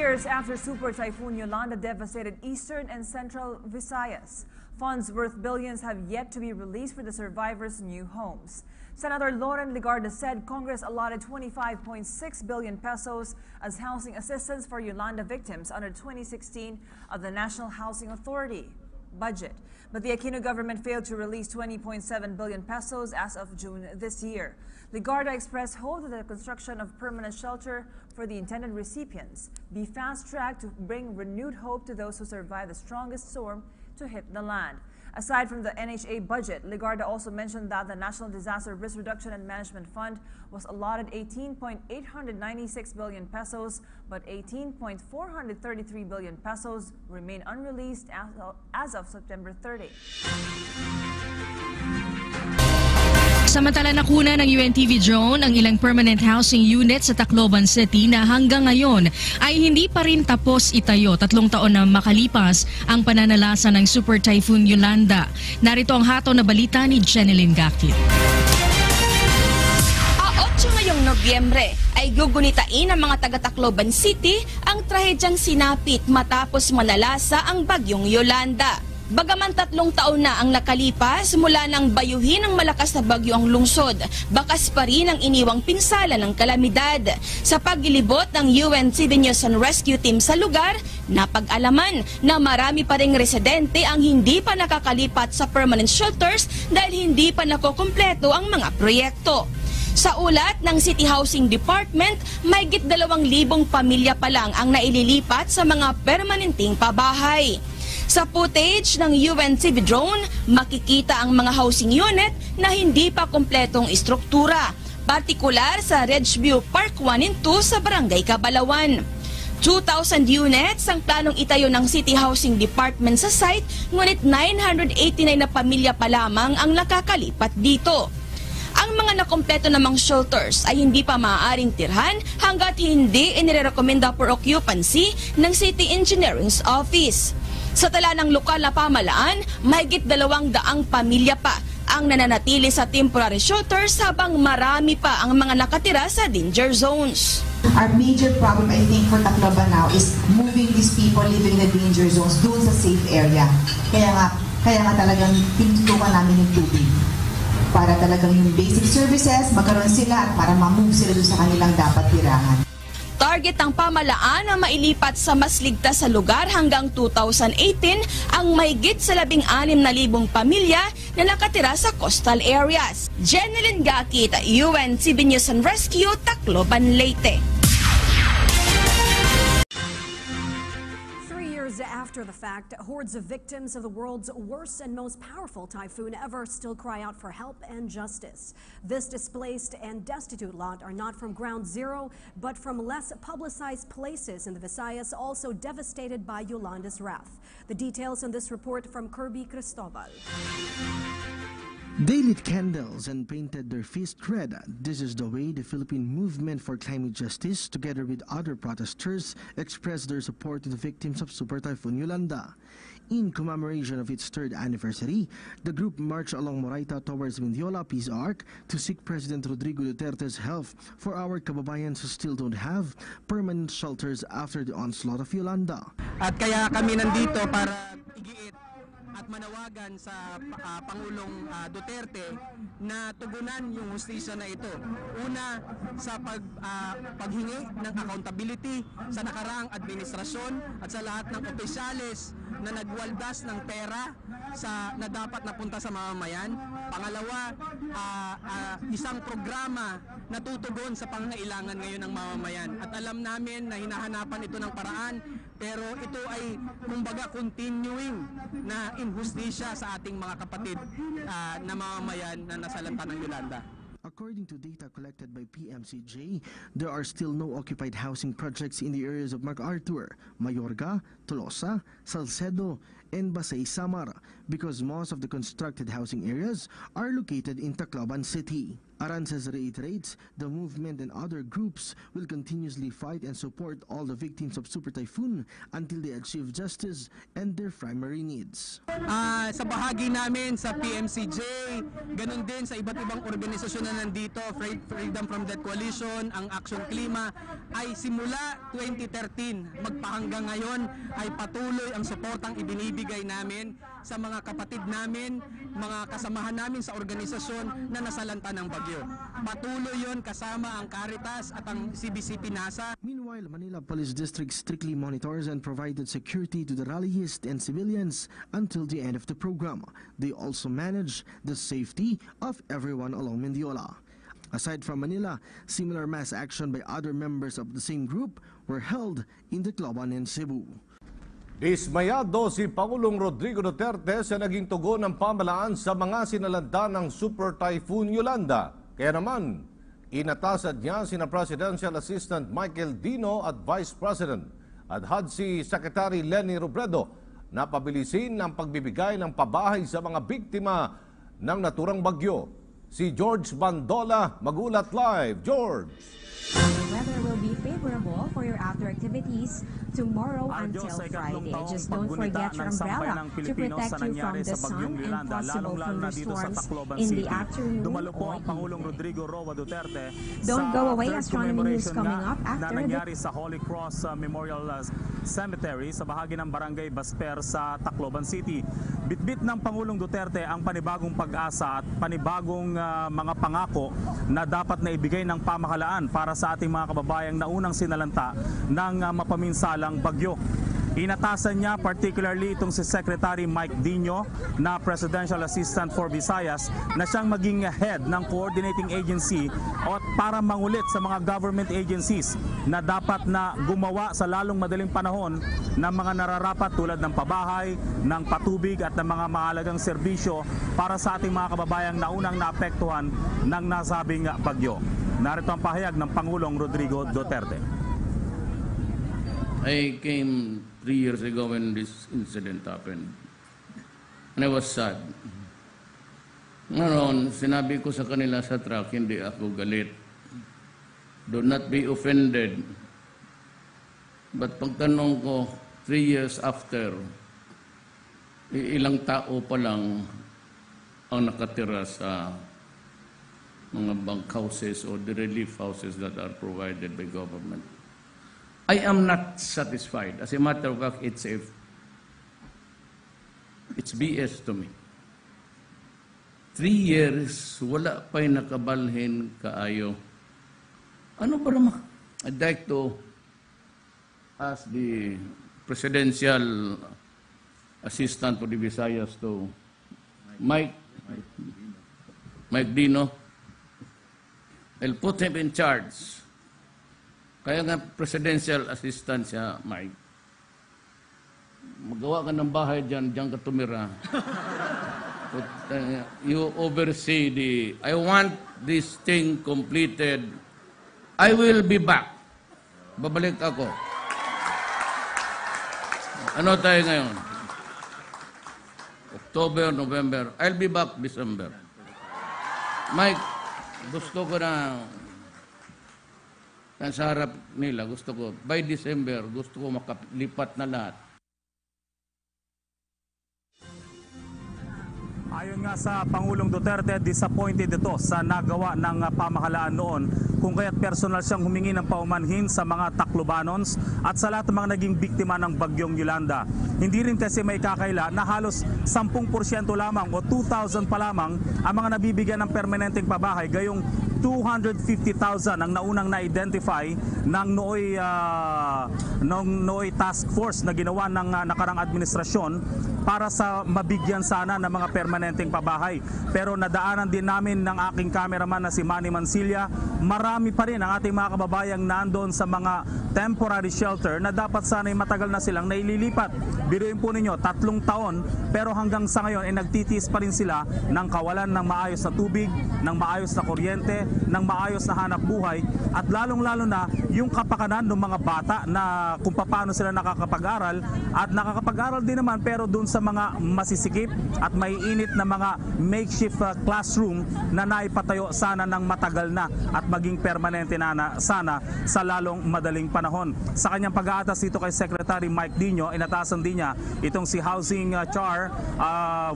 years after Super Typhoon Yolanda devastated eastern and central Visayas, funds worth billions have yet to be released for the survivors' new homes. Senator Loren Legarda said Congress allotted 25.6 billion pesos as housing assistance for Yolanda victims under 2016 of the National Housing Authority budget. But the Aquino government failed to release 20.7 billion pesos as of June this year. Legarda expressed hope that the construction of permanent shelter for the intended recipients be fast-tracked to bring renewed hope to those who survived the strongest storm to hit the land. Aside from the NHA budget, Legarda also mentioned that the National Disaster Risk Reduction and Management Fund was allotted 18.896 billion pesos, but 18.433 billion pesos remain unreleased as of September 30. Samantala nakuna ng UNTV drone ang ilang permanent housing unit sa Tacloban City na hanggang ngayon ay hindi pa rin tapos itayo 3 taon na makalipas ang pananalasa ng Super Typhoon Yolanda. Narito ang hataw na balita ni Jeneline Gakit. 8 ngayong Nobyembre ay gugunitain ng mga taga-Tacloban City ang trahedyang sinapit matapos manalasa ang bagyong Yolanda. Bagaman 3 taon na ang nakalipas mula nang bayuhin ng malakas na bagyo ang lungsod, bakas pa rin ang iniwang pinsala ng kalamidad. Sa paglilibot ng UN Civil News and Rescue Team sa lugar, napag-alaman na marami pa ring residente ang hindi pa nakakalipat sa permanent shelters dahil hindi pa nakukumpleto ang mga proyekto. Sa ulat ng City Housing Department, mahigit 2,000 pamilya pa lang ang naililipat sa mga permanenteng pabahay. Sa footage ng UNTV drone, makikita ang mga housing unit na hindi pa kumpletong istruktura, partikular sa Ridgeview Park 1 and 2 sa Barangay Cabalawan. 2,000 units ang planong itayo ng City Housing Department sa site, ngunit 989 na pamilya pa lamang ang nakakalipat dito. Ang mga nakumpleto namang shelters ay hindi pa maaaring tirhan hanggat hindi inirekomenda for occupancy ng City Engineering's Office. Sa tala ng lokal na pamalaan, mahigit 200 pamilya pa ang nananatili sa temporary shelters habang marami pa ang mga nakatira sa danger zones. Our major problem, I think, for Tacloban now is moving these people living in the danger zones doon sa safe area. Kaya nga talagang tinutukan namin yung tubig. Para talagang yung basic services, magkaroon sila at para ma-move sila doon sa kanilang dapat tirahan. Target ng pamalaan na mailipat sa mas ligtas sa lugar hanggang 2018 ang mahigit sa 16,000 pamilya na nakatira sa coastal areas. Jeneline Gakit, UNTV News and Rescue, Tacloban, Leyte. After the fact, hordes of victims of the world's worst and most powerful typhoon ever still cry out for help and justice. This displaced and destitute lot are not from ground zero, but from less publicized places in the Visayas, also devastated by Yolanda's wrath. The details in this report from Kirby Cristobal. They lit candles and painted their feast red. This is the way the Philippine Movement for Climate Justice, together with other protesters, expressed their support to the victims of Super Typhoon Yolanda. In commemoration of its 3rd anniversary, the group marched along Moraita towards Mendiola Peace Arc to seek President Rodrigo Duterte's help for our kababayans who still don't have permanent shelters after the onslaught of Yolanda. At kaya kami nandito para igiit at manawagan sa Pangulong Duterte na tugunan yung hustisya na ito. Una, sa paghingi ng accountability sa nakaraang administrasyon at sa lahat ng opisyales na nagwaldas ng pera na dapat napunta sa mamamayan. Pangalawa, isang programa na tutugon sa pangangailangan ngayon ng mamamayan. At alam namin na hinahanapan ito ng paraan, pero ito ay kumbaga continuing na injustisya sa ating mga kapatid na mamamayan na nasalanta ng Yolanda. According to data collected by PMCJ, there are still no occupied housing projects in the areas of MacArthur, Mayorga, Tolosa, Salcedo, and Basay Samar because most of the constructed housing areas are located in Tacloban City. Arances reiterates the movement and other groups will continuously fight and support all the victims of Super Typhoon until they achieve justice and their primary needs. Sa bahagi namin sa PMCJ, ganun din sa iba't ibang organisasyon na nandito, Freedom from Death Coalition, ang Action Klima, ay simula 2013 magpahanggang ngayon ay patuloy ang suportang ibinibigay namin sa mga kapatid namin, mga kasamahan namin sa organisasyon na nasalanta ng bagyo. Patuloy yon kasama ang Caritas at ang CBC Pinasa. Meanwhile, Manila Police District strictly monitors and provided security to the rallyists and civilians until the end of the program. They also manage the safety of everyone along Mendiola. Aside from Manila, similar mass action by other members of the same group were held in Tacloban and Cebu. Dismayado si Pangulong Rodrigo Duterte sa naging tugon ng pamahalaan sa mga sinalanta ng Super Typhoon Yolanda. Kaya naman, inatasan niya sina Presidential Assistant Michael Dino at Vice President at HUD Secretary Leni Robredo na pabilisin ang pagbibigay ng pabahay sa mga biktima ng naturang bagyo. Si George Bandola, Magulat Live. George! The weather will be favorable for your outdoor activities tomorrow until Friday. Just don't forget your umbrella to protect you from the sun and possible thunderstorms in the afternoon or evening. Don't go away, astronomy news coming up after nangyari sa Holy Cross Memorial Cemetery sa bahagi ng Barangay Basper sa Tacloban City. Bitbit ng Pangulong Duterte ang panibagong pag-asa at panibagong mga pangako na dapat na ibigay ng pamahalaan para sa ating mga kababayang na unang sinalanta ng mapaminsalang bagyo. Inatasan niya particularly itong si Secretary Mike Dino na Presidential Assistant for Visayas na siyang maging head ng coordinating agency at para mangulit sa mga government agencies na dapat na gumawa sa lalong madaling panahon ng mga nararapat tulad ng pabahay, ng patubig at ng mga mahalagang serbisyo para sa ating mga kababayang na unang naapektuhan ng nasabing bagyo. Narito ang pahayag ng Pangulong Rodrigo Duterte. I came 3 years ago when this incident happened. And I was sad. Ngayon, sinabi ko sa kanila sa truck, hindi ako galit. Do not be offended. But pagtanong ko, 3 years after, ilang tao pa lang ang nakatira sa mga bunk houses or the relief houses that are provided by government. I am not satisfied. As a matter of fact, it's BS to me. 3 years, wala pa'y nakabalhin kaayo. Ano ba naman? I'd like to ask the Presidential Assistant for the Visayas to Mike Dino. I'll put him in charge. Kaya nga Presidential Assistant siya, Mike. Magawa ka ng bahay dyan ka tumira. But, you oversee I want this thing completed. I will be back. Babalik ako. Ano tayo ngayon? October, November. I'll be back December. Mike, gusto ko na sa harap nila, gusto ko, by December, gusto ko makalipat na lahat. Ayon nga sa Pangulong Duterte, disappointed ito sa nagawa ng pamahalaan noon kung kaya't personal siyang humingi ng paumanhin sa mga Taclobanons at sa lahat ng mga naging biktima ng bagyong Yolanda. Hindi rin kasi may kakaila na halos 10% lamang o 2,000 pa lamang ang mga nabibigyan ng permanenteng pabahay, gayong 250,000 ang naunang na-identify ng Nooy Task Force na ginawa ng nakarang administrasyon para sa mabigyan sana ng mga permanenteng pabahay. Pero nadaanan din namin ng aking cameraman na si Manny Mansilla, marami pa rin ang ating mga kababayang nandoon sa mga temporary shelter na dapat sana'y matagal na silang naililipat. Biruin po ninyo, 3 taon, pero hanggang sa ngayon ay nagtitiis pa rin sila ng kawalan ng maayos na tubig, ng maayos na kuryente, ng maayos na hanap buhay, at lalong-lalo na yung kapakanan ng mga bata na kung paano sila nakakapag-aral at nakakapag-aral din naman pero doon sa mga masisikip at maiinit na mga makeshift classroom na naipatayo sana ng matagal na at maging permanente na sana sa lalong madaling panahon. Sa kanyang pag-aatas dito kay Secretary Mike Dino, inatasan din niya itong si Housing CHAR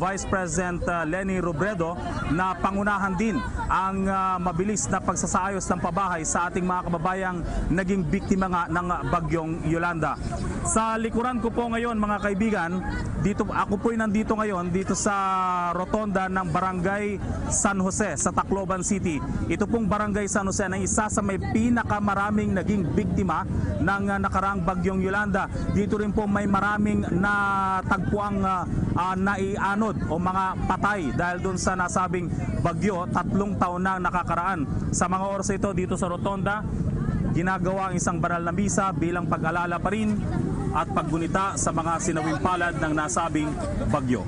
Vice President Leni Robredo na pangunahan din ang mabilis na pagsasaayos ng pabahay sa ating mga kababayang naging biktima nga ng bagyong Yolanda. Sa likuran ko po ngayon mga kaibigan, ako po'y nandito ngayon dito sa rotonda ng Barangay San Jose sa Tacloban City. Ito pong Barangay San Jose na isa sa may pinakamaraming naging biktima ng nakaraang bagyong Yolanda. Dito rin po may maraming natagpuang naianod o mga patay dahil doon sa nasabing bagyo 3 taon na nakakaraan. Sa mga oras ito dito sa rotonda, ginagawa ang isang banal na misa bilang pag-alala pa rin at paggunita sa mga sinawing palad ng nasabing bagyo.